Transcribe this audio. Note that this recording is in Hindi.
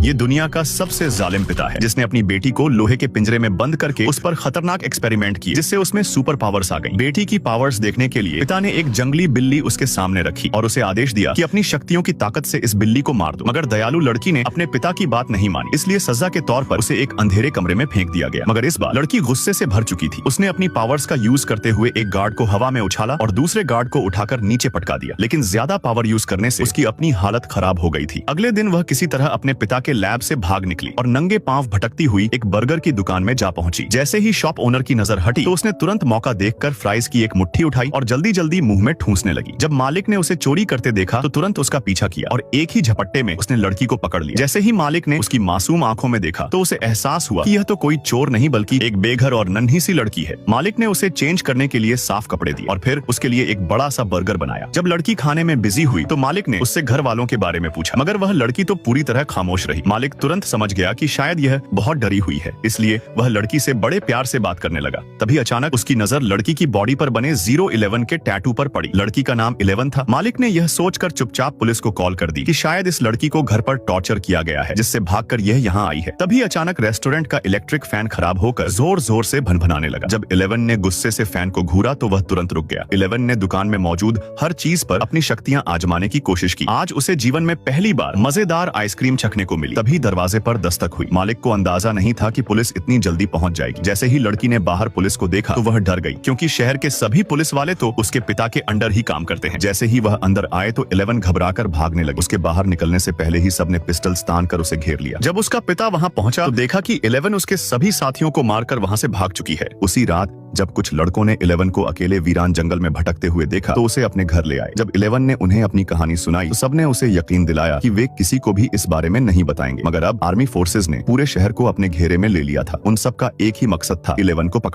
ये दुनिया का सबसे जालिम पिता है जिसने अपनी बेटी को लोहे के पिंजरे में बंद करके उस पर खतरनाक एक्सपेरिमेंट किए जिससे उसमें सुपर पावर्स आ गई। बेटी की पावर्स देखने के लिए पिता ने एक जंगली बिल्ली उसके सामने रखी और उसे आदेश दिया कि अपनी शक्तियों की ताकत से इस बिल्ली को मार दो। मगर दयालु लड़की ने अपने पिता की बात नहीं मानी, इसलिए सजा के तौर पर उसे एक अंधेरे कमरे में फेंक दिया गया। मगर इस बार लड़की गुस्से से भर चुकी थी। उसने अपनी पावर्स का यूज करते हुए एक गार्ड को हवा में उछाला और दूसरे गार्ड को उठाकर नीचे पटका दिया, लेकिन ज्यादा पावर यूज करने से उसकी अपनी हालत खराब हो गई थी। अगले दिन वह किसी तरह अपने पिता के लैब से भाग निकली और नंगे पांव भटकती हुई एक बर्गर की दुकान में जा पहुंची। जैसे ही शॉप ओनर की नजर हटी तो उसने तुरंत मौका देखकर फ्राइज की एक मुट्ठी उठाई और जल्दी जल्दी मुंह में ठूंसने लगी। जब मालिक ने उसे चोरी करते देखा तो तुरंत उसका पीछा किया और एक ही झपट्टे में उसने लड़की को पकड़ लिया। जैसे ही मालिक ने उसकी मासूम आंखों में देखा तो उसे एहसास हुआ कि यह तो कोई चोर नहीं बल्कि एक बेघर और नन्ही सी लड़की है। मालिक ने उसे चेंज करने के लिए साफ कपड़े दिए और फिर उसके लिए एक बड़ा सा बर्गर बनाया। जब लड़की खाने में बिजी हुई तो मालिक ने उससे घर वालों के बारे में पूछा, मगर वह लड़की तो पूरी तरह खामोश रही। मालिक तुरंत समझ गया कि शायद यह बहुत डरी हुई है, इसलिए वह लड़की से बड़े प्यार से बात करने लगा। तभी अचानक उसकी नजर लड़की की बॉडी पर बने 011 के टैटू पर पड़ी। लड़की का नाम 11 था। मालिक ने यह सोचकर चुपचाप पुलिस को कॉल कर दी कि शायद इस लड़की को घर पर टॉर्चर किया गया है, जिससे भागकर यह यहाँ आई है। तभी अचानक रेस्टोरेंट का इलेक्ट्रिक फैन खराब होकर जोर जोर से भनभनाने लगा। जब 11 ने गुस्से से फैन को घूरा तो वह तुरंत रुक गया। 11 ने दुकान में मौजूद हर चीज पर अपनी शक्तियां आजमाने की कोशिश की। आज उसे जीवन में पहली बार मजेदार आइसक्रीम चखने को मिली। तभी दरवाजे पर दस्तक हुई। मालिक को अंदाजा नहीं था कि पुलिस इतनी जल्दी पहुंच जाएगी। जैसे ही लड़की ने बाहर पुलिस को देखा तो वह डर गई, क्योंकि शहर के सभी पुलिस वाले तो उसके पिता के अंडर ही काम करते हैं। जैसे ही वह अंदर आए तो 11 घबराकर भागने लगी। उसके बाहर निकलने से पहले ही सबने पिस्टल तान कर उसे घेर लिया। जब उसका पिता वहां पहुंचा तो देखा कि 11 उसके सभी साथियों को मारकर वहां से भाग चुकी है। उसी रात जब कुछ लड़कों ने 11 को अकेले वीरान जंगल में भटकते हुए देखा तो उसे अपने घर ले आए। जब 11 ने उन्हें अपनी कहानी सुनाई तो सबने उसे यकीन दिलाया कि वे किसी को भी इस बारे में नहीं बताएंगे। मगर अब आर्मी फोर्सेज ने पूरे शहर को अपने घेरे में ले लिया था। उन सबका एक ही मकसद था, 11 को पकड़